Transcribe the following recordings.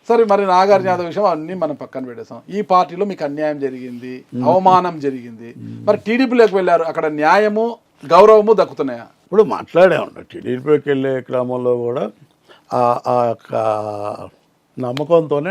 సరే మరి నాగార్జున యాదవ్ విషయం అన్ని మనం పక్కన పెట్టేసాం. ఈ పార్టీలో మీకు అన్యాయం జరిగింది, అవమానం జరిగింది, మరి టీడీపీలోకి వెళ్ళారు, అక్కడ న్యాయము గౌరవము దక్కుతున్నాయా? ఇప్పుడు మాట్లాడే ఉంటాం. టీడీపీకి వెళ్ళే క్రమంలో కూడా ఆ యొక్క నమ్మకంతోనే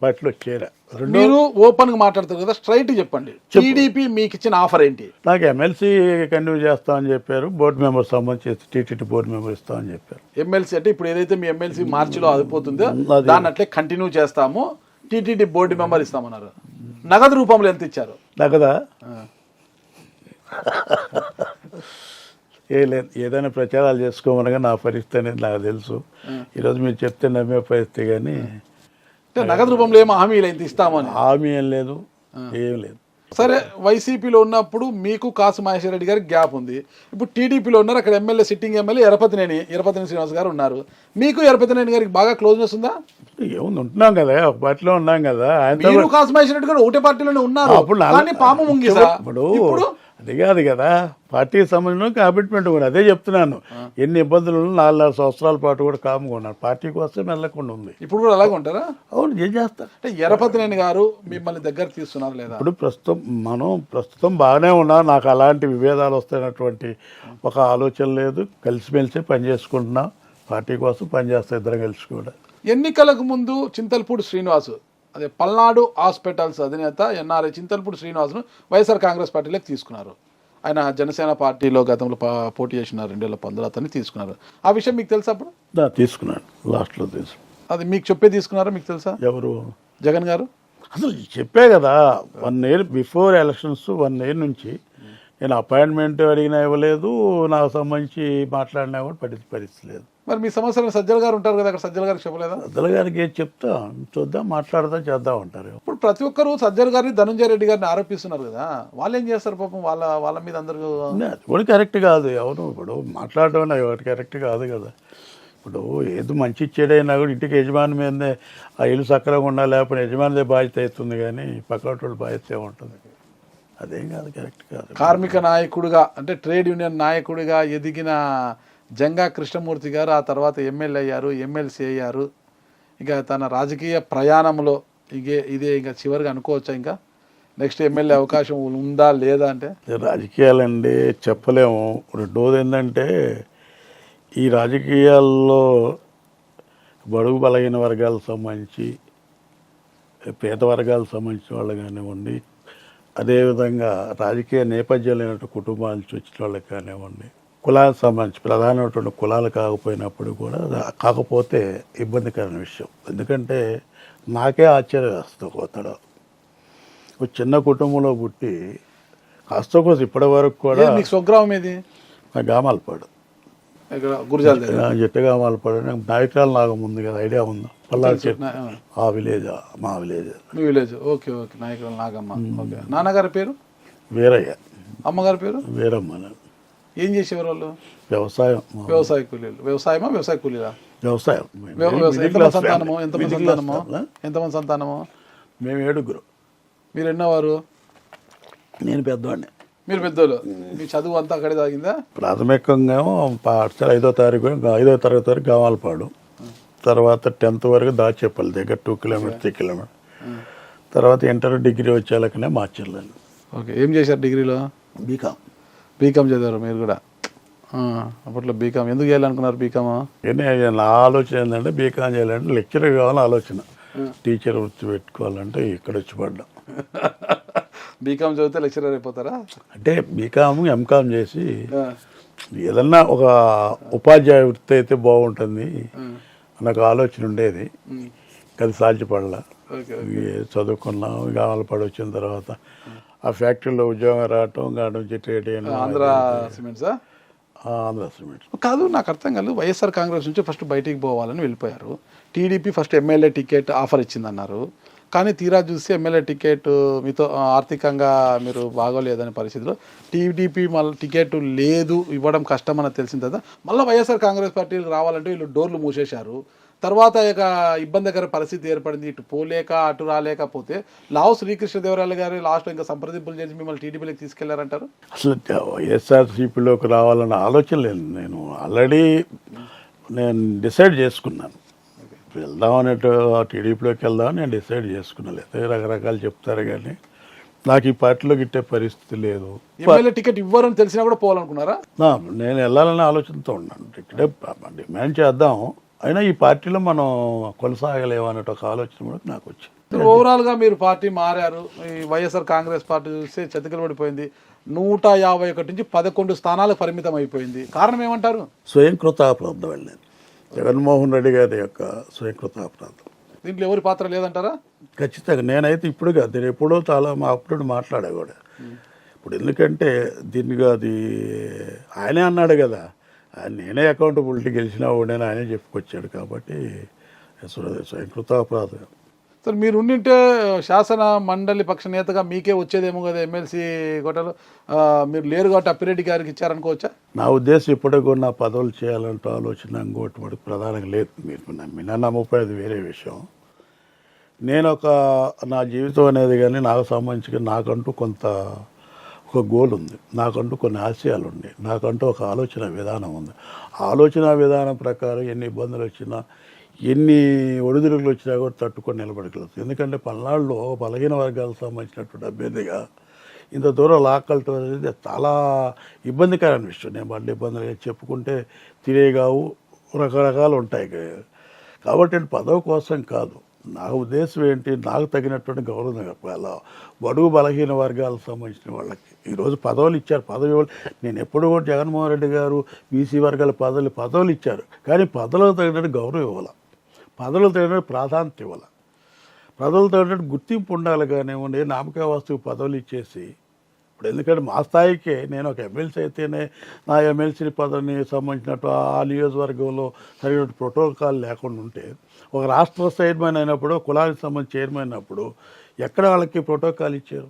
పార్టీలో చేరా. మీరు ఓపెన్ గా మాట్లాడతారు కదా, స్ట్రైట్ చెప్పండి. టీడీపీ మీకు ఇచ్చిన ఆఫర్ ఏంటి? నాకు ఎమ్మెల్సీ కంటిన్యూ చేస్తామని చెప్పారు, బోర్డు మెంబర్ సంబంధించి టీటీడీ బోర్డు మెంబర్ ఇస్తామని చెప్పారు. ఎమ్మెల్సీ అంటే ఇప్పుడు ఏదైతే మీ ఎమ్మెల్సీ మార్చిలో అయిపోతుందో దాన్ని అట్లే కంటిన్యూ చేస్తాము, టీటీడీ బోర్డు మెంబర్ ఇస్తామన్నారు. నగదు రూపంలో ఎంత ఇచ్చారు? నగదా లేదు, ఏదైనా ప్రచారాలు చేసుకోమనగా నా పరిస్థితి అనేది నాకు తెలుసు. ఈరోజు మీరు చెప్తే నమ్మే పరిస్థితి, కానీ నగదు రూపంలో ఏమో హామీలు ఎంత ఇస్తామని హామీ ఏం లేదు, ఏం లేదు. సరే, వైసీపీలో ఉన్నప్పుడు మీకు కాసు మహేశ్వర రెడ్డి గారికి గ్యాప్ ఉంది. ఇప్పుడు టీడీపీలో ఉన్నారు, అక్కడ MLA sitting MLA Yarapathineni Srinivas గారు ఉన్నారు. మీకు ఎరపతినేని గారికి బాగా క్లోజ్నెస్ ఉందా? ఏముంది, ఉంటున్నాం కదా, ఒక పార్టీలో ఉన్నాం కదా. ఆయన కాసు మహేశ్వర రెడ్డి గారు ఒకటే పార్టీలోనే ఉన్నారు. అప్పుడు పాము ముంగిసా ఇప్పుడు అది కాదు కదా, పార్టీకి సంబంధించిన కమిట్మెంట్ కూడా అదే చెప్తున్నాను. ఎన్ని ఇబ్బందులు 4 సంవత్సరాల పాటు కూడా కామ్గా ఉన్నాను, పార్టీ కోసం వెళ్ళకుండా ఉంది. ఇప్పుడు కూడా అలాగే ఉంటారా? అవును, ఏం చేస్తారు. అంటే ఎరపతినేని గారు మిమ్మల్ని దగ్గర తీస్తున్నారు లేదా? ఇప్పుడు ప్రస్తుతం బాగానే ఉన్నాం. నాకు అలాంటి విభేదాలు వస్తున్నటువంటి ఒక ఆలోచన లేదు. కలిసిమెలిసి పనిచేసుకుంటున్నాం, పార్టీ కోసం పనిచేస్తాం ఇద్దరం కలిసి కూడా. ఎన్నికలకు ముందు చింతల్పూడి శ్రీనివాస్, అదే పల్నాడు హాస్పిటల్స్ అధినేత ఎన్ఆర్ఐ చింతల్పూడి శ్రీనివాస్ను వైఎస్ఆర్ కాంగ్రెస్ పార్టీలోకి తీసుకున్నారు. ఆయన జనసేన పార్టీలో గతంలో పోటీ చేసినారు, 2015 అతన్ని తీసుకున్నారు. ఆ విషయం మీకు తెలుసా? అప్పుడు తీసుకున్నాను, లాస్ట్లో తెలుసు. అది మీకు చెప్పే తీసుకున్నారా? మీకు తెలుసా? ఎవరు? జగన్ గారు. అసలు చెప్పే కదా, 1 year బిఫోర్ ఎలక్షన్స్ 1 year నుంచి నేను అపాయింట్మెంట్ అడిగినా ఇవ్వలేదు, నాకు సంబంధించి మాట్లాడినా కూడా పరిస్థితి లేదు. మరి మీ సమస్యలు సజ్జల గారు ఉంటారు కదా, అక్కడ సజ్జల గారికి చెప్పలేదా? సజ్జల గారికి ఏం చెప్తా, చూద్దాం, మాట్లాడదాం, చేద్దాం అంటారు. ఇప్పుడు ప్రతి ఒక్కరు సజ్జల గారిని ధనంజయ రెడ్డి గారిని ఆరోపిస్తున్నారు కదా, వాళ్ళు ఏం చేస్తారు పాపం? వాళ్ళ మీద అందరూ అది కరెక్ట్ కాదు. ఎవరు ఇప్పుడు మాట్లాడడం ఎవరికి కరెక్ట్ కాదు కదా. ఇప్పుడు ఏదో మంచి ఇచ్చేడైనా కూడా ఇంటికి యజమాని మీదనే ఆ ఇల్లు సక్రంగా ఉండాలి, లేకపోతే యజమానిదే బాధ్యత అవుతుంది, కానీ పక్కన బాధ్యత ఉంటుంది. అదేం కాదు, కరెక్ట్ కాదు. కార్మిక నాయకుడిగా అంటే ట్రేడ్ యూనియన్ నాయకుడిగా ఎదిగిన జంగా కృష్ణమూర్తి గారు ఆ తర్వాత ఎమ్మెల్యే అయ్యారు, ఎమ్మెల్సీ అయ్యారు. ఇక తన రాజకీయ ప్రయాణంలో ఇదే ఇంకా చివరిగా అనుకోవచ్చా? ఇంకా నెక్స్ట్ ఎమ్మెల్యే అవకాశం ఉందా లేదా? అంటే రాజకీయాలండి చెప్పలేము. రెండోది ఏంటంటే, ఈ రాజకీయాల్లో బడుగు బలహీన వర్గాలకు సంబంధించి, పేద వర్గాలకు సంబంధించిన వాళ్ళు కానివ్వండి, అదేవిధంగా రాజకీయ నేపథ్యం లేనటువంటి కుటుంబాల నుంచి వచ్చిన వాళ్ళకి కానివ్వండి, కులాలకు సంబంధించి ప్రధానమైనటువంటి కులాలు కాకపోతే ఇబ్బందికరమైన విషయం. ఎందుకంటే నాకే ఆశ్చర్యం వేస్తుంది. కొత్తలో ఒక చిన్న కుటుంబంలో పుట్టి కాస్త కోసం ఇప్పటి వరకు కూడా. మీకు స్వగ్రామం ఏది? నా గామాలపాడు, జట్టగామాలపాడు. నాకు నాయకురాలు నాగం ఉంది కదా, ఐడియా ఉందా? పల్లాడు చెట్టు, ఆ విలేజ్, మా విలేజ్. మీ విలేజ్? ఓకే ఓకే, నాయకురాలు నాగమ్మ. ఓకే. నాన్నగారి పేరు? వీరయ్య. అమ్మగారి పేరు? వీరమ్మ. ఏం చేసేవారు వాళ్ళు? వ్యవసాయం. వ్యవసాయ కూలీలు. వ్యవసాయమా వ్యవసాయ కూలీలా? వ్యవసాయం. ఎంతమంది సంతానము? మేము 7. మీరు ఎన్నోవారు? నేను పెద్దవాడిని. మీరు పెద్దోళ్ళు. మీ చదువు అంతా అక్కడే తాగిందా? ప్రాథమికంగా పాఠశాల 5వ తరగతి వరకు గామాలపాడు, తర్వాత 10th వరకు దాచేపల్లి దగ్గర 2 kilometers 3 kilometers. తర్వాత ఇంటర్ డిగ్రీ వచ్చేలాకనే మార్చాను. ఓకే. ఏం చేశారు డిగ్రీలో? బీకామ్ చదివారు మీరు కూడా? అప్పట్లో బీకామ్ ఎందుకు చేయాలనుకున్నారు? బీకామ్ నా ఆలోచన ఏంటంటే, బీకామ్ చేయాలంటే లెక్చరర్ కావాలని ఆలోచన. టీచర్ వృత్తి పెట్టుకోవాలంటే ఇక్కడ వచ్చి పడ్డా. బీకామ్ చదివితే లెక్చరర్ అయిపోతారా? అంటే బీకామ్ ఎంకామ్ చేసి ఏదన్నా ఒక ఉపాధ్యాయ వృత్తి అయితే బాగుంటుంది నాకు ఆలోచన ఉండేది. అది సాధ్యపడలా. చదువుకున్నాం, గామాలపాడు వచ్చిన తర్వాత ఆ ఫ్యాక్టరీలో ఉద్యోగం రావటం, గాడి నుంచి ట్రేడ్ చేయడం. ఆంధ్ర సిమెంట్సా? ఆంధ్ర సిమెంట్స్ కాదు, నాకు అర్థం కాదు. వైఎస్ఆర్ కాంగ్రెస్ నుంచి ఫస్ట్ బయటికి పోవాలని వెళ్ళిపోయారు. TDP first MLA ticket offer ఇచ్చిందన్నారు, కానీ తీరా చూస్తే ఎమ్మెల్యే టికెట్ మీతో ఆర్థికంగా మీరు బాగోలేదనే పరిస్థితిలో టీడీపీ మళ్ళీ టికెట్ లేదు, ఇవ్వడం కష్టం అని తెలిసిన తర్వాత మళ్ళీ వైఎస్ఆర్ కాంగ్రెస్ పార్టీకి రావాలంటే వీళ్ళు డోర్లు మూసేశారు. తర్వాత ఇక ఇబ్బందికర పరిస్థితి ఏర్పడింది. ఇటు పోలేక అటు రాలేకపోతే లావు శ్రీకృష్ణదేవరాయలు గారు లాస్ట్లో ఇంకా సంప్రదింపులు చేసి మిమ్మల్ని టీడీపీలోకి తీసుకెళ్లారంటారు. అసలు వైఎస్ఆర్సీపీలోకి రావాలన్న ఆలోచన లేదు. నేను ఆల్రెడీ డిసైడ్ చేసుకున్నాను. వెళ్దామని టీడీపీలోకి వెళ్దామని నేను డిసైడ్ చేసుకున్నా. లేదా రకరకాలు చెప్తారు కానీ నాకు ఈ పార్టీలో గిట్టే పరిస్థితి లేదు. ఎమ్మెల్యే టికెట్ ఇవ్వరని తెలిసినా కూడా పోవాలనుకున్నారా? నేను వెళ్ళాలనే ఆలోచనతో ఉన్నాను. ఇక్కడే డిమాండ్ చేద్దాం, అయినా ఈ పార్టీలో మనం కొనసాగలేము అనే ఒక ఆలోచన కూడా నాకు వచ్చింది. ఓవరాల్ గా మీరు పార్టీ మారారు. ఈ వైఎస్ఆర్ కాంగ్రెస్ పార్టీ చూస్తే చతికిల పడిపోయింది. 151 నుంచి 11 స్థానాలకు పరిమితం అయిపోయింది. కారణం ఏమంటారు? స్వయం కృతాపరాధం వెళ్ళేది జగన్మోహన్ రెడ్డి గారి యొక్క స్వయం కృతాపరాధం. దీంట్లో ఎవరి పాత్ర లేదంటారా? ఖచ్చితంగా. నేనైతే ఇప్పుడు కాదు, నేను ఎప్పుడో చాలా అప్పుడు మాట్లాడా కూడా. ఇప్పుడు ఎందుకంటే దీనికి అది ఆయనే అన్నాడు కదా, నేనే అకౌంటబిలిటీ గెలిచినా ఓడేనా ఆయనే చెప్పుకొచ్చాడు. కాబట్టి స్వయంకృతాపరాధం. సార్ మీరు ఉండింటే శాసన మండలి పక్ష నేతగా మీకే వచ్చేదేమో కదా ఎమ్మెల్సీ కోటలు. మీరు లేరు కాబట్టి అప్పిరెడ్డి గారికి ఇచ్చారనుకోవచ్చా? నా ఉద్దేశం ఇప్పటికి కూడా నా పదవులు చేయాలంటే ఆలోచన ఇంకోటి మటుకు ప్రధానంగా లేదు. మీరు నమ్మినా నమ్మపోయేది వేరే విషయం. నేను నా జీవితం అనేది కానీ నాకు సంబంధించి నాకంటూ ఒక గోల్ ఉంది, నాకంటూ కొన్ని ఆశయాలు ఉన్నాయి, నాకంటూ ఒక ఆలోచన విధానం ఉంది. ఆలోచన విధానం ప్రకారం ఎన్ని ఇబ్బందులు వచ్చినా ఎన్ని ఒడిదుడుకులు వచ్చినా కూడా తట్టుకొని నిలబడగలుగుతుంది. ఎందుకంటే పల్నాడులో బలహీన వర్గాలకు సంబంధించినటువంటి అభ్యర్థిగా ఇంత దూరం లాక్కలతో అనేది చాలా ఇబ్బందికరమైన విషయం. నేను వాళ్ళ ఇబ్బందులు చెప్పుకుంటే తిరిగావు, రకరకాలు ఉంటాయి. కాబట్టి పదవి కోసం కాదు, నా ఉద్దేశం ఏంటి, నాకు తగినటువంటి గౌరవం చెప్పాలి బడుగు బలహీన వర్గాలకు సంబంధించిన వాళ్ళకి. ఈరోజు పదవులు ఇచ్చారు, నేను ఎప్పుడు కూడా జగన్మోహన్ రెడ్డి గారు బీసీ వర్గాల పదవులు ఇచ్చారు, కానీ పదవులకు తగినట్టు గౌరవం ఇవ్వాలి, పదవులకు తగినట్టు ప్రాధాన్యత ఇవ్వాలి, పదవులకు తగినట్టు గుర్తింపు ఉండాలి. కానివ్వండి నామకా వస్తువు పదవులు ఇచ్చేసి ఇప్పుడు ఎందుకంటే మా స్థాయికే నేను ఒక ఎమ్మెల్సీ అయితేనే నా ఎమ్మెల్సీ పదవిని సంబంధించినట్టు ఆ నియోజకవర్గంలో సరైన ప్రోటోకాల్ లేకుండా ఉంటే, ఒక రాష్ట్ర చైర్మన్ అయినప్పుడు కులానికి సంబంధించి చైర్మన్ అయినప్పుడు ఎక్కడ వాళ్ళకి ప్రోటోకాల్ ఇచ్చారు,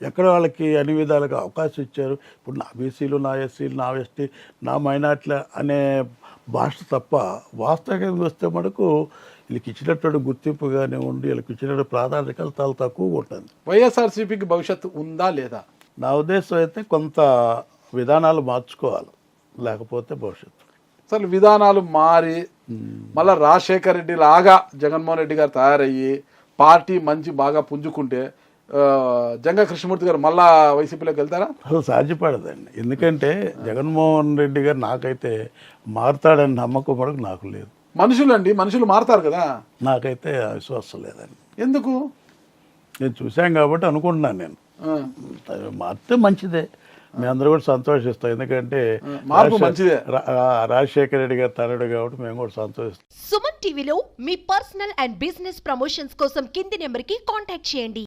ఎక్కడ వాళ్ళకి అన్ని విధాలుగా అవకాశం ఇచ్చారు. ఇప్పుడు నా బీసీలు, నా ఎస్సీలు, నా ఎస్టీ, నా మైనార్టీలు అనే భాష తప్ప వాస్తవంగా వస్తే మనకు వీళ్ళకి ఇచ్చినటువంటి గుర్తింపు కానివ్వండి, వీళ్ళకి ఇచ్చినటువంటి ప్రాధాన్యత చాలా తక్కువగా ఉంటుంది. వైఎస్ఆర్సీపీకి భవిష్యత్తు ఉందా లేదా? నా ఉద్దేశం అయితే కొంత విధానాలు మార్చుకోవాలి, లేకపోతే భవిష్యత్తు. అసలు విధానాలు మారి మళ్ళీ రాజశేఖర్ రెడ్డి లాగా జగన్మోహన్ రెడ్డి గారు తయారయ్యి పార్టీ మంచి బాగా పుంజుకుంటే జంగా కృష్ణమూర్తి గారు మళ్ళా వైసీపీలోకి వెళ్తారా? అసలు సాధ్యపడదండి. ఎందుకంటే జగన్మోహన్ రెడ్డి గారు నాకైతే మారుతాడని నమ్మకం వరకు నాకు లేదు. మనుషులు మారుతారు కదా, నాకైతే విశ్వాసం లేదండి. ఎందుకు? నేను చూశాను కాబట్టి అనుకుంటున్నాను. నేను మారితే మంచిదే, మీ అందరూ కూడా సంతోషిస్తాం. ఎందుకంటే మార్పు మంచిదే. రాజశేఖర రెడ్డి గారు తనడు కాబట్టి మేము కూడా సంతోషిస్తాం. సుమన్ టీవీలో మీ పర్సనల్ అండ్ బిజినెస్ ప్రమోషన్స్ కోసం కింది నెంబర్కి కాంటాక్ట్ చేయండి.